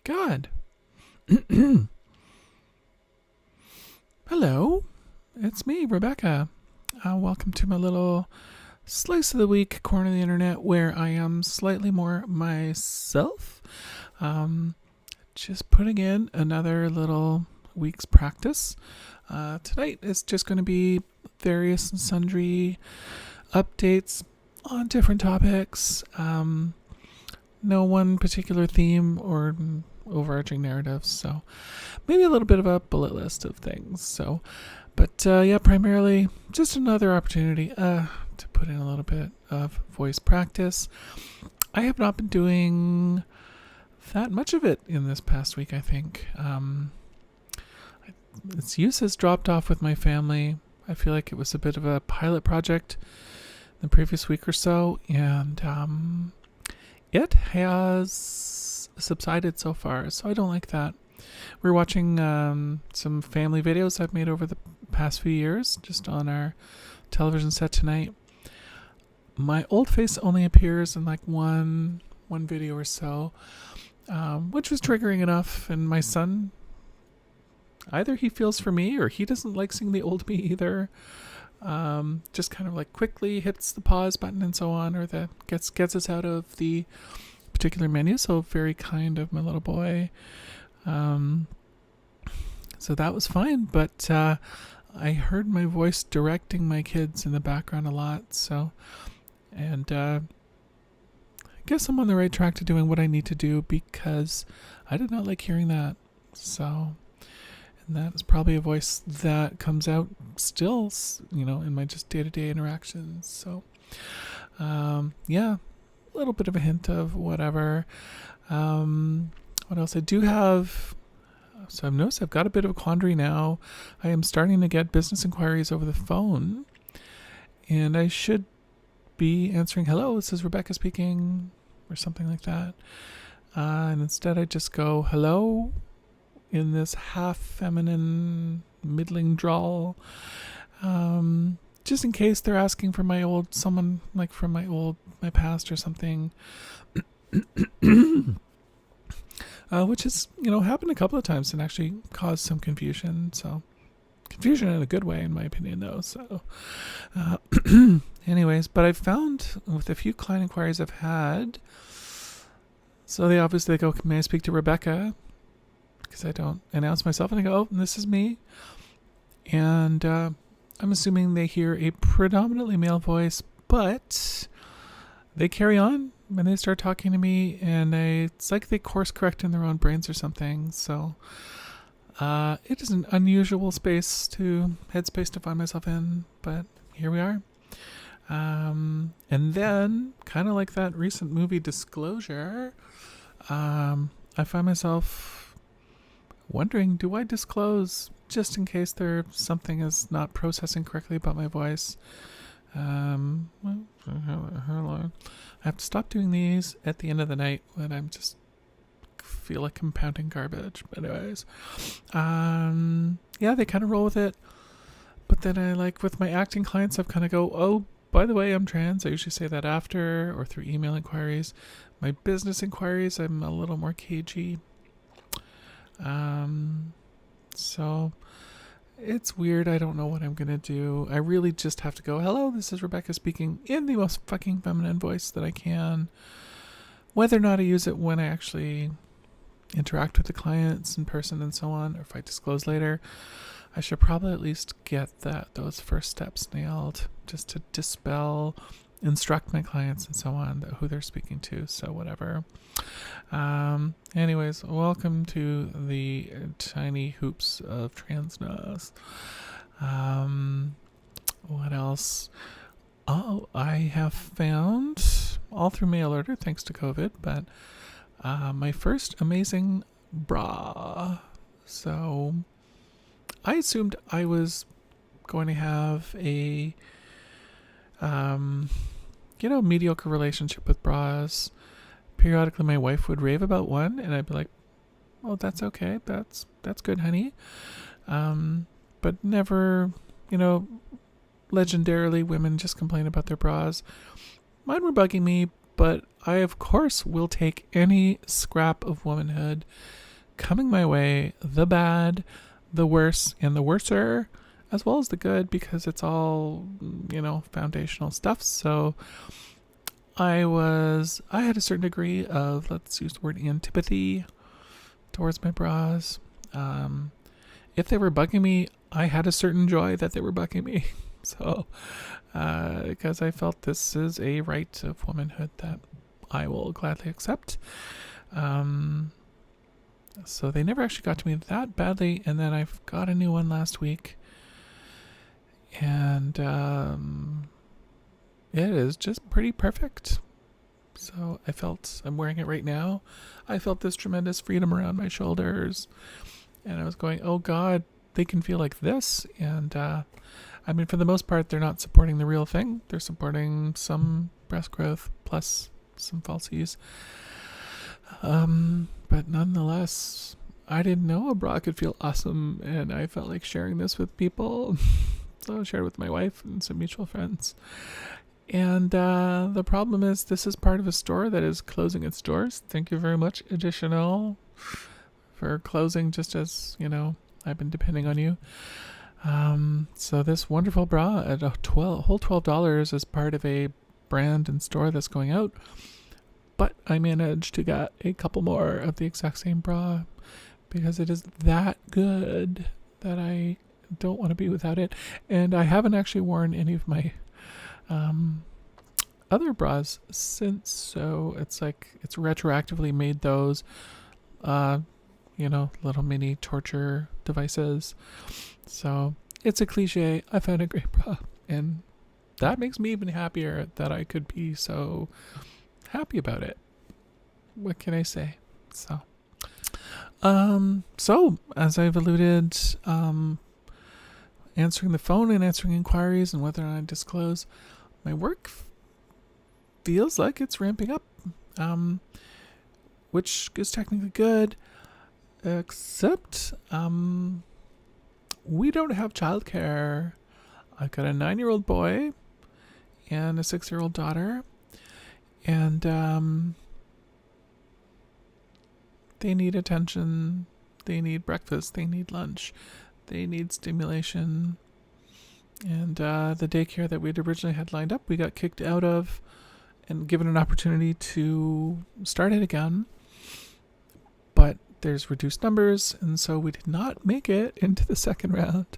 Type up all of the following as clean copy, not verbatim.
God. Hello, it's me, Rebecca. Welcome to my little slice of the week corner of the internet where I am slightly more myself. Um, just putting in another little week's practice. Tonight is just going to be various and sundry updates on different topics. No one particular theme or overarching narrative, so maybe a little bit of a bullet list of things. But primarily just another opportunity to put in a little bit of voice practice. I have not been doing that much of it in this past week, I think. Its use has dropped off with my family. I feel like it was a bit of a pilot project the previous week or so, and it has subsided so far, so I don't like that. We're watching some family videos I've made over the past few years, just on our television set tonight. My old face only appears in like one video or so, which was triggering enough, and my son, either he feels for me or he doesn't like seeing the old me either. Just kind of like quickly hits the pause button and so on, or that gets us out of the particular menu. So very kind of my little boy. So that was fine, but I heard my voice directing my kids in the background a lot. So, and I guess I'm on the right track to doing what I need to do, because I did not like hearing that. So, and that is probably a voice that comes out still, in my just day-to-day interactions. So, a little bit of a hint of whatever. What else? I do have... So I've noticed I've got a bit of a quandary now. I am starting to get business inquiries over the phone, and I should be answering, "Hello, this is Rebecca speaking," or something like that. And instead I just go, "Hello," in this half feminine, middling drawl. Just in case they're asking for someone like from my past or something. Which has, happened a couple of times and actually caused some confusion. So, confusion in a good way, in my opinion, though. So, anyways, but I've found with a few client inquiries I've had, so they obviously go, "May I speak to Rebecca?" Because I don't announce myself, and I go, "Oh, this is me." And I'm assuming they hear a predominantly male voice, but they carry on when they start talking to me, and it's like they course correct in their own brains or something. So it is an unusual headspace to find myself in, but here we are. And then, kind of like that recent movie Disclosure, I find myself wondering, do I disclose just in case something is not processing correctly about my voice? I have to stop doing these at the end of the night when I'm just feel like compounding garbage. But anyways, they kind of roll with it. But then I with my acting clients, I've kind of go, "Oh, by the way, I'm trans." I usually say that after or through email inquiries. My business inquiries, I'm a little more cagey. So it's weird. I don't know what I'm going to do. I really just have to go, "Hello, this is Rebecca speaking," in the most fucking feminine voice that I can. Whether or not I use it when I actually interact with the clients in person and so on, or if I disclose later, I should probably at least get those first steps nailed, just to instruct my clients and so on, who they're speaking to. So whatever. Anyways, welcome to the tiny hoops of transness. What else? Oh, I have found, all through mail order, thanks to COVID, but my first amazing bra. So I assumed I was going to have a mediocre relationship with bras. Periodically my wife would rave about one, and I'd be like, "Oh, that's okay, that's good, honey." But never, legendarily women just complain about their bras. Mine were bugging me, but I, of course, will take any scrap of womanhood coming my way, the bad, the worse, and the worser, as well as the good, because it's all, foundational stuff. So I had a certain degree of, let's use the word, antipathy towards my bras. If they were bugging me, I had a certain joy that they were bugging me. So, because I felt this is a right of womanhood that I will gladly accept. So they never actually got to me that badly, and then I've got a new one last week, and it is just pretty perfect. So I'm wearing it right now. I felt this tremendous freedom around my shoulders, and I was going, oh God, they can feel like this. And for the most part, they're not supporting the real thing. They're supporting some breast growth plus some falsies. But nonetheless, I didn't know a bra could feel awesome, and I felt like sharing this with people. So I shared it with my wife and some mutual friends. And the problem is, this is part of a store that is closing its doors. Thank you very much, Additional, for closing, just as, I've been depending on you. So this wonderful bra at a whole $12 is part of a brand and store that's going out. But I managed to get a couple more of the exact same bra because it is that good that I don't want to be without it. And I haven't actually worn any of my other bras since, so it's retroactively made those little mini torture devices. So it's a cliche. I found a great bra, and that makes me even happier that I could be so happy about it. What can I say? So as I've alluded, answering the phone and answering inquiries and whether or not I disclose, my work feels like it's ramping up, which is technically good, except we don't have childcare. I've got a 9-year-old boy and a 6-year-old daughter, and they need attention, they need breakfast, they need lunch, they need stimulation. And the daycare that we'd originally had lined up, we got kicked out of and given an opportunity to start it again. But there's reduced numbers, and so we did not make it into the second round.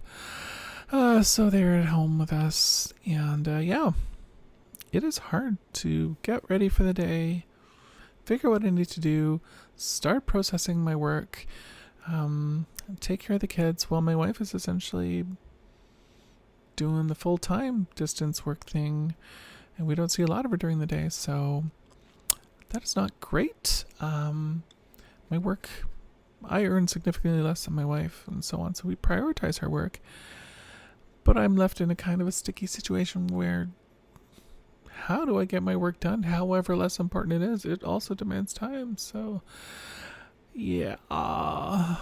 So they're at home with us, and it is hard to get ready for the day, figure what I need to do, start processing my work, take care of the kids while my wife is essentially doing the full-time distance work thing, and we don't see a lot of her during the day, so that is not great. My work, I earn significantly less than my wife and so on, so we prioritize her work, but I'm left in a kind of a sticky situation where how do I get my work done? However less important it is, it also demands time. So yeah, not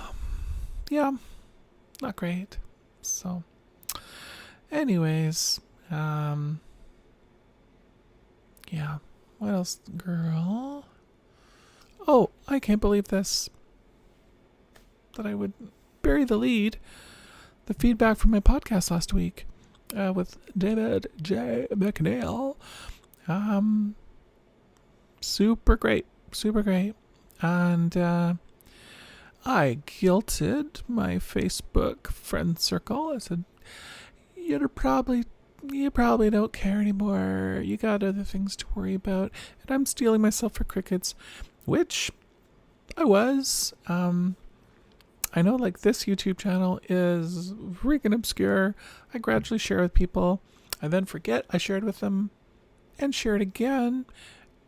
great. So anyways, what else, girl? Oh, I can't believe this, that I would bury the lead. The feedback from my podcast last week with David J. McNeil. Super great. And I guilted my Facebook friend circle. I said, you probably don't care anymore. You got other things to worry about. And I'm stealing myself for crickets, which I was. I know, like, this YouTube channel is freaking obscure. I gradually share with people. I then forget I shared with them and share it again.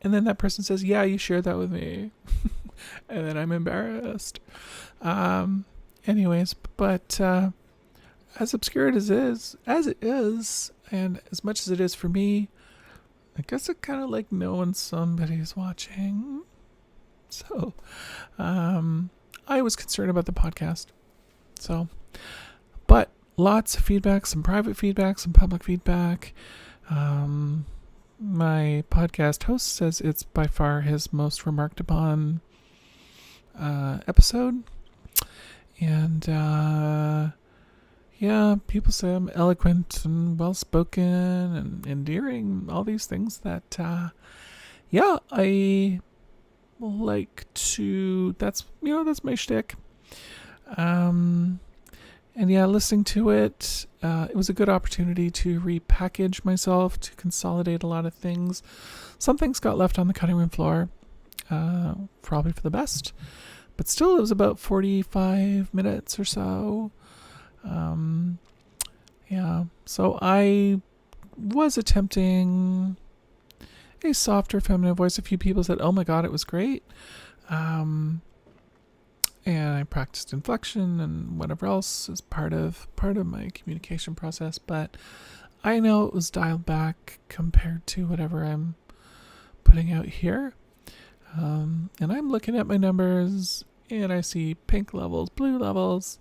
And then that person says, yeah, you shared that with me. And then I'm embarrassed. Anyways, but as obscure as it is, and as much as it is for me, I guess it kind of like knowing somebody's watching. So, I was concerned about the podcast. So, but lots of feedback, some private feedback, some public feedback. my podcast host says it's by far his most remarked upon episode. And yeah, people say I'm eloquent and well-spoken and endearing, all these things that, yeah, I like to, that's my shtick. And yeah, listening to it, it was a good opportunity to repackage myself, to consolidate a lot of things. Some things got left on the cutting room floor, probably for the best. But still, it was about 45 minutes or so. Yeah, so I was attempting a softer feminine voice. A few people said, "Oh my God, it was great." And I practiced inflection and whatever else is part of my communication process. But I know it was dialed back compared to whatever I'm putting out here. And I'm looking at my numbers, and I see pink levels, blue levels.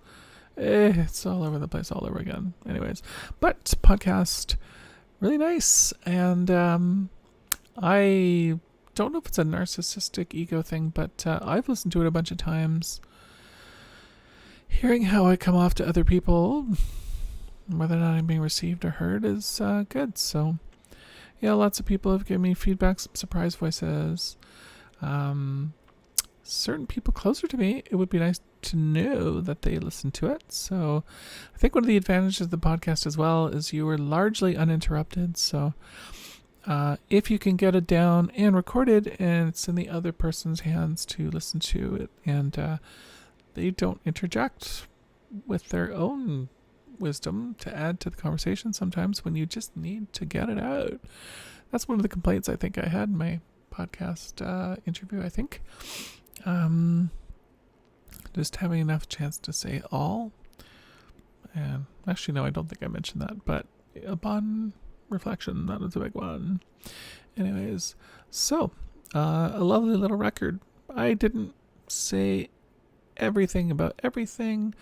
It's all over the place all over again. Anyways, but podcast, really nice. And I don't know if it's a narcissistic ego thing, but I've listened to it a bunch of times. Hearing how I come off to other people, whether or not I'm being received or heard, is good. So, yeah, lots of people have given me feedback, some surprise voices. Certain people closer to me, it would be nice to know that they listen to it. So, I think one of the advantages of the podcast as well is you are largely uninterrupted. So, if you can get it down and recorded, and it's in the other person's hands to listen to it, and they don't interject with their own wisdom to add to the conversation sometimes when you just need to get it out. That's one of the complaints I think I had in my podcast interview, I think. Just having enough chance to say all. And actually, no, I don't think I mentioned that, but upon reflection, that was a big one. Anyways, so, a lovely little record. I didn't say everything about everything.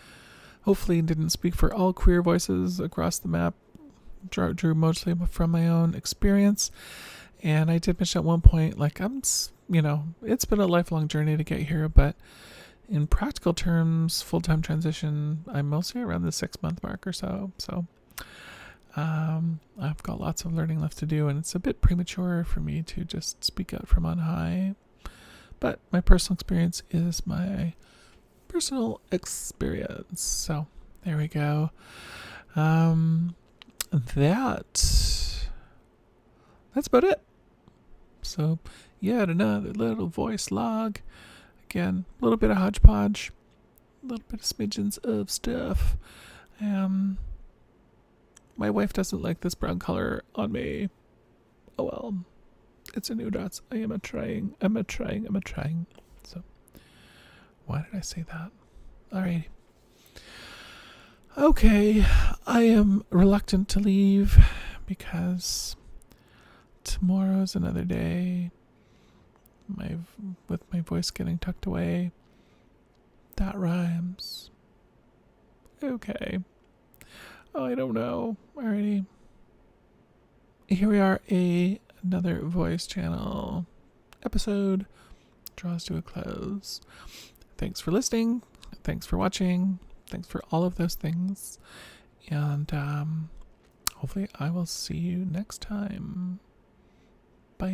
Hopefully didn't speak for all queer voices across the map. Drew mostly from my own experience. And I did mention at one point, like, it's been a lifelong journey to get here, but in practical terms, full-time transition, I'm mostly around the 6-month mark or so. So I've got lots of learning left to do, and it's a bit premature for me to just speak out from on high. But my personal experience is my personal experience. So there we go. That's about it. So yet another little voice log. Again, a little bit of hodgepodge, a little bit of smidgens of stuff. My wife doesn't like this brown color on me. Oh well, it's a new dots. I'm a trying. So why did I say that? Alrighty. Okay, I am reluctant to leave because tomorrow's another day. With my voice getting tucked away. That rhymes. Okay. Oh, I don't know. Alrighty. Here we are, another voice channel episode draws to a close. Thanks for listening. Thanks for watching. Thanks for all of those things. And hopefully I will see you next time. Bye.